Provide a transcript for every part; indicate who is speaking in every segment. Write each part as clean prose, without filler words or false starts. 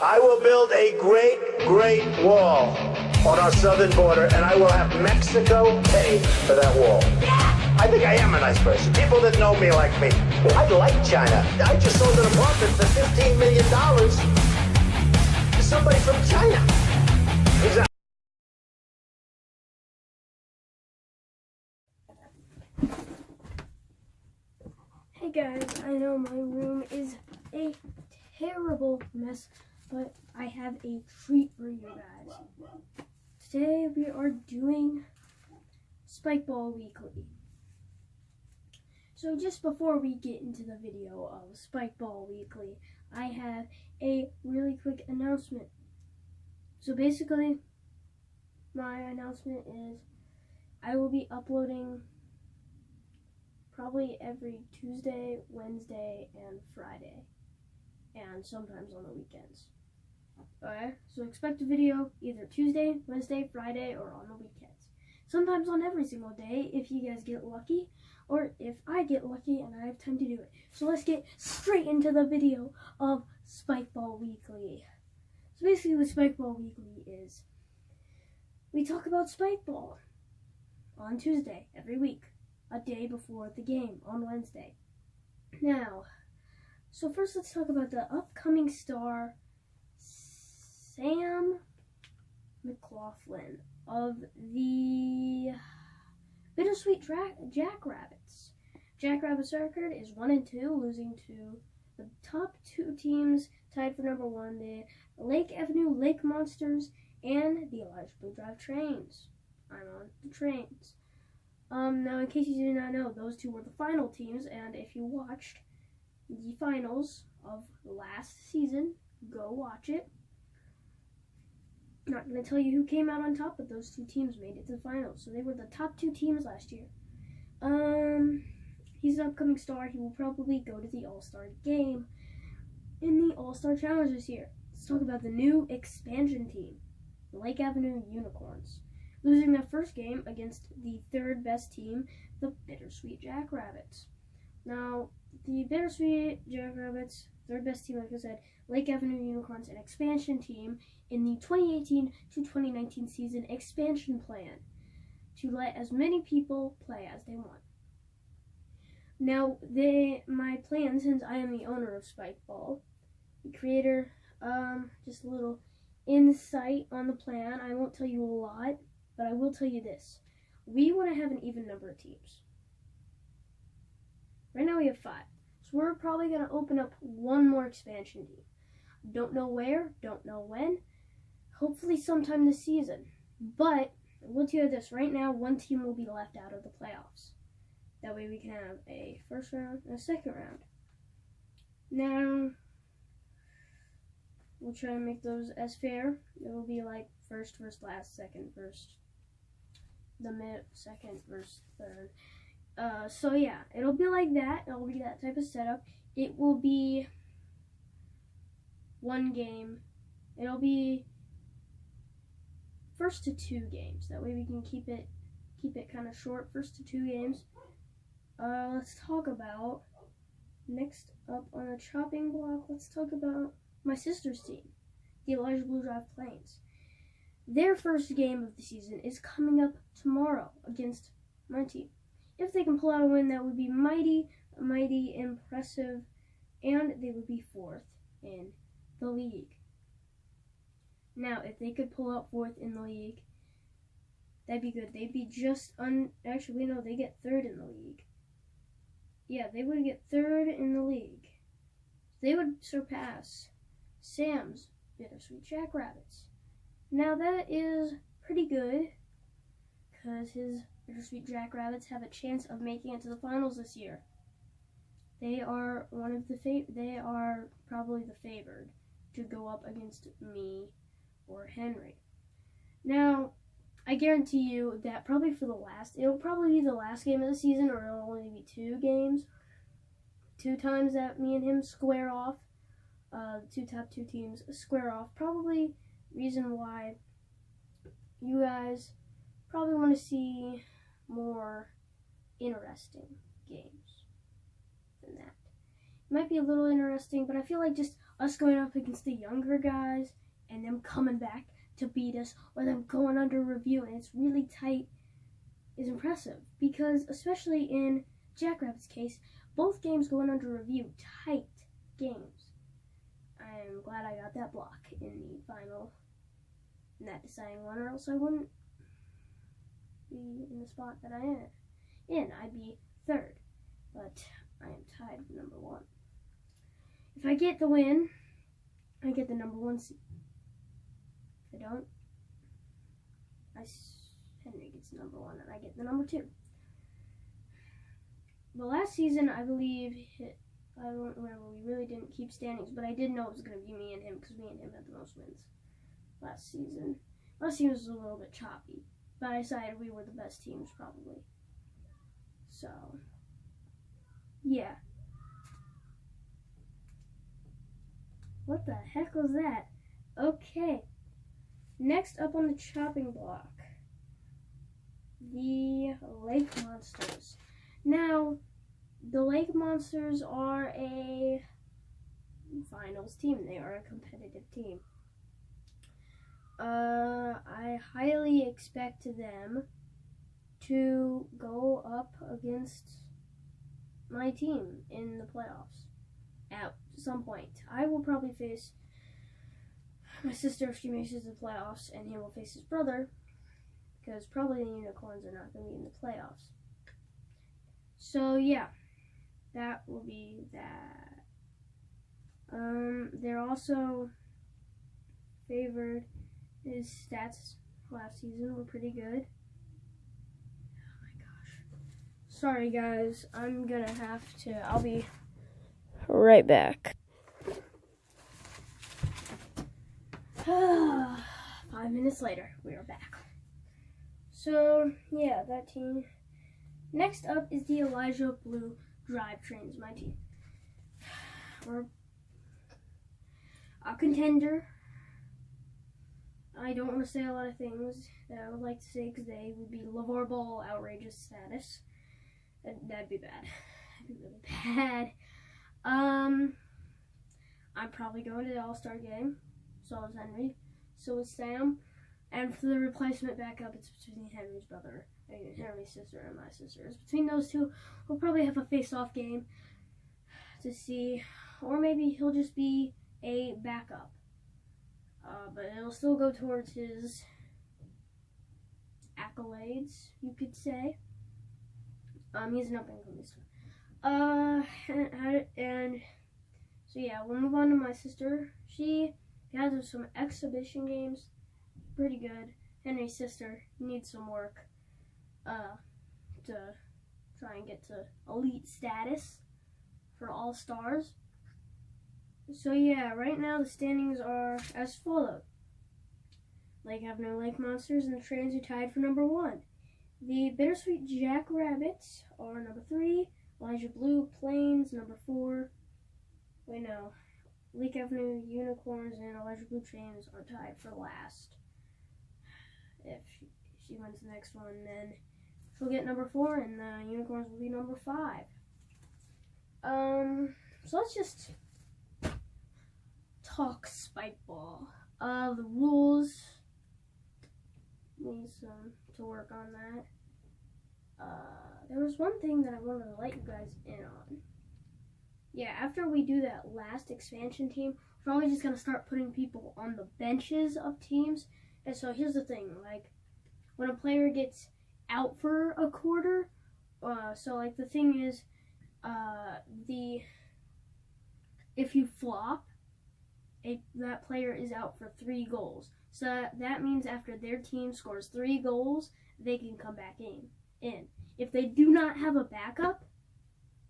Speaker 1: I will build a great, great wall on our southern border, and I will have Mexico pay for that wall. I think I am a nice person. People that know me like me. I like China. I just sold an apartment for $15 million to somebody from China. Exactly.
Speaker 2: Hey guys, I know my room is a terrible mess, but I have a treat for you guys. Today we are doing Spikeball Weekly. So just before we get into the video of Spikeball Weekly, I have a really quick announcement. So basically, my announcement is I will be uploading probably every Tuesday, Wednesday, and Friday, and sometimes on the weekends. Okay, so expect a video either Tuesday, Wednesday, Friday, or on the weekends. Sometimes on every single day if you guys get lucky, or if I get lucky and I have time to do it. So let's get straight into the video of Spikeball Weekly. So basically what Spikeball Weekly is, we talk about Spikeball on Tuesday every week, a day before the game on Wednesday. Now, so first let's talk about the upcoming star, Sam McLaughlin of the Bittersweet Jackrabbits. Jackrabbits record is 1-2, losing to the top two teams tied for number 1, the Lake Avenue Lake Monsters and the Elijah Blue Drive Trains. I'm on the Trains. Now, in case you did not know, those two were the final teams, and if you watched the finals of last season, go watch it. Not going to tell you who came out on top, but those two teams made it to the finals, so they were the top two teams last year. He's an upcoming star. He will probably go to the All-Star game in the All-Star Challenge this year. Let's talk about the new expansion team, the Lake Avenue Unicorns, losing their first game against the third best team, the Bittersweet Jackrabbits. Now, the Bittersweet Jackrabbits, third best team, like I said, Lake Avenue Unicorns, an expansion team in the 2018 to 2019 season expansion plan to let as many people play as they want. Now, my plan, since I am the owner of Spikeball, the creator, just a little insight on the plan. I won't tell you a lot, but I will tell you this. We want to have an even number of teams. Right now we have 5. So we're probably going to open up one more expansion team. Don't know where, don't know when. Hopefully sometime this season. But I will tell you this. Right now, one team will be left out of the playoffs. That way we can have a first round and a second round. Now, we'll try and make those as fair. It will be like first versus last, second versus the mid, second versus third. So yeah, it'll be like that. It'll be that type of setup. It will be one game. It'll be first to 2 games. That way we can keep it kind of short. First to 2 games. Let's talk about next up on the chopping block. Let's talk about my sister's team, the Elijah Blue Drive Plains. Their first game of the season is coming up tomorrow against my team. If they can pull out a win, that would be mighty, mighty impressive, and they would be 4th in the league. Now, if they could pull out 4th in the league, that'd be good. They'd be just actually, no, they get 3rd in the league. Yeah, they would get 3rd in the league. They would surpass Sam's Bittersweet Jackrabbits. Now, that is pretty good, because his Bittersweet Jackrabbits have a chance of making it to the finals this year. They are they are probably the favored to go up against me or Henry. Now, I guarantee you that probably it'll probably be the last game of the season, or it'll only be 2 games. 2 times that me and him square off. The 2 top 2 teams square off. Probably reason why you guys probably want to see more interesting games than that. It might be a little interesting, but I feel like just us going up against the younger guys and them coming back to beat us, or them going under review and it's really tight, is impressive. Because especially in Jackrabbit's case, both games going under review, tight games. I'm glad I got that block in the final, in that deciding one, or else I wouldn't be in the spot that I am in. I'd be third, but I am tied for number 1. If I get the win, I get the number 1 seed. If I don't, Henry gets the number 1 and I get the number 2. The last season, I believe, I don't remember, we really didn't keep standings, but I did know it was going to be me and him because me and him had the most wins last season. Last season was a little bit choppy, but I decided we were the best teams probably. So, yeah. What the heck was that? Okay. Next up on the chopping block, the Lake Monsters. Now, the Lake Monsters are a finals team. They are a competitive team. I highly expect them to go up against my team in the playoffs at some point. I will probably face my sister if she makes it to the playoffs, and he will face his brother, because probably the Unicorns are not going to be in the playoffs. So yeah, that will be that. They're also favored. His stats last season were pretty good. Oh my gosh. Sorry guys, I'll be right back. 5 minutes later, we are back. So, yeah, that team. Next up is the Elijah Blue Drivetrains, my team. We're a contender. I don't want to say a lot of things that I would like to say because they would be LeVar Ball outrageous status. That'd be bad. That'd be really bad. I'm probably going to the All-Star game. So is Henry. So is Sam. And for the replacement backup, it's between Henry's brother, Henry's sister, and my sister. It's between those two. We'll probably have a face-off game to see, or maybe he'll just be a backup. But it'll still go towards his accolades, you could say. He's an up-and-coming star. And so yeah, we'll move on to my sister. She has some exhibition games, pretty good. Henry's sister needs some work to try and get to elite status for All-Stars. So yeah, right now the standings are as follows. Lake Avenue Lake Monsters and the Trains are tied for number 1. The Bittersweet Jackrabbits are number 3. Elijah Blue Plains number 4. Wait, no. Lake Avenue Unicorns and Elijah Blue Trains are tied for last. If she wins the next one, then she'll get number 4, and the Unicorns will be number 5. So let's just talk Spike Ball. The rules need some to work on that. There was one thing that I wanted to let you guys in on. Yeah, after we do that last expansion team, we're probably just going to start putting people on the benches of teams. And so here's the thing, like, when a player gets out for a quarter, so like the thing is, if you flop, that player is out for 3 goals. So that means after their team scores 3 goals, they can come back in. If they do not have a backup,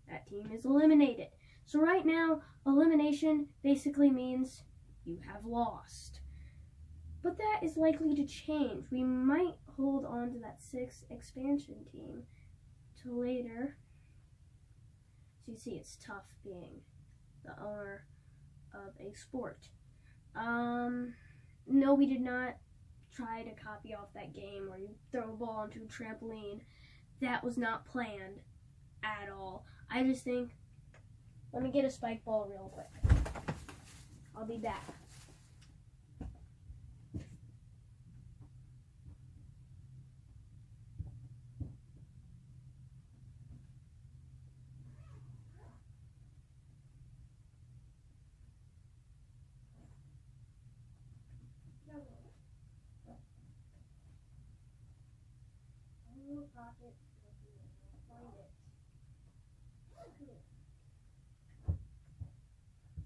Speaker 2: that team is eliminated. So right now, elimination basically means you have lost. But that is likely to change. We might hold on to that 6th expansion team till later. So you see, it's tough being the owner of a sport. No, we did not try to copy off that game where you throw a ball onto a trampoline. That was not planned at all. I just think, let me get a spike ball real quick. I'll be back.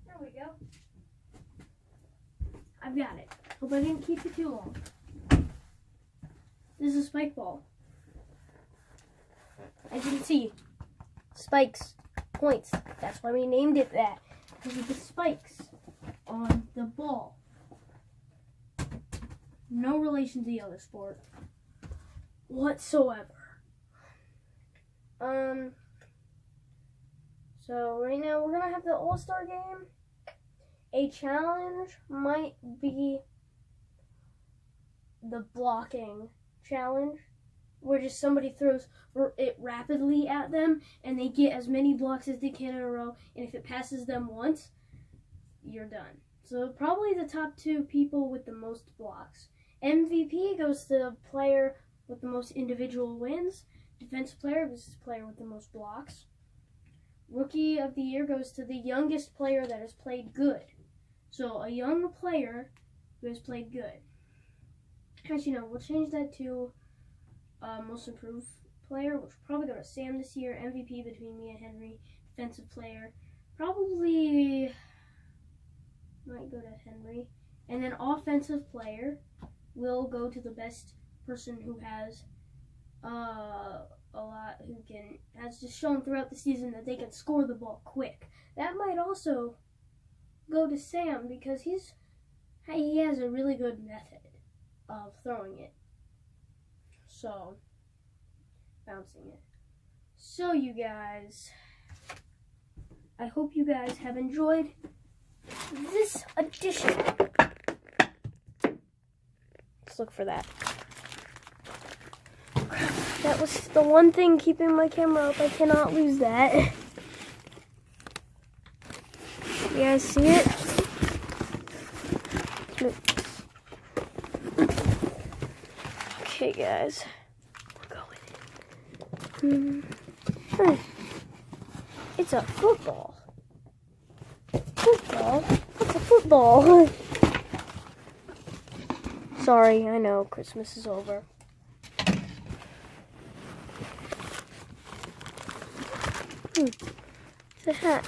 Speaker 2: There we go. I've got it. Hope I didn't keep it too long. This is a spike ball. As you can see, spikes, points. That's why we named it that. Because of the spikes on the ball. No relation to the other sport whatsoever. So right now we're gonna have the All-Star game. A challenge might be the blocking challenge, where just somebody throws it rapidly at them and they get as many blocks as they can in a row, and if it passes them once, you're done. So probably the top 2 people with the most blocks. MVP goes to the player with the most individual wins. Defensive player goes to the player with the most blocks. Rookie of the year goes to the youngest player that has played good. So a young player who has played good. Actually, no, we'll change that to most improved player, which will probably go to Sam this year. MVP between me and Henry. Defensive player, probably might go to Henry. And then offensive player will go to the best person who has has just shown throughout the season that they can score the ball quick. That might also go to Sam because he has a really good method of throwing it. So, bouncing it. So you guys, I hope you guys have enjoyed this edition. Let's look for that. That was the one thing keeping my camera up. I cannot lose that. You guys see it? Okay, guys. We're going in. It's a football. Football? What's a football? Sorry, I know Christmas is over. It's a hat.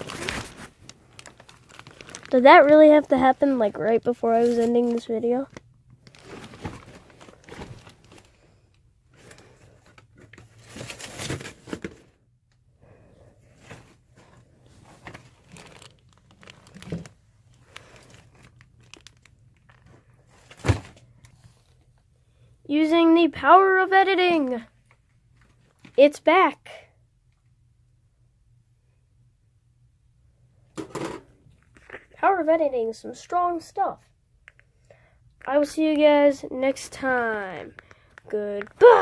Speaker 2: Did that really have to happen like right before I was ending this video? Using the power of editing. It's back. Power of editing, some strong stuff. I will see you guys next time. Goodbye.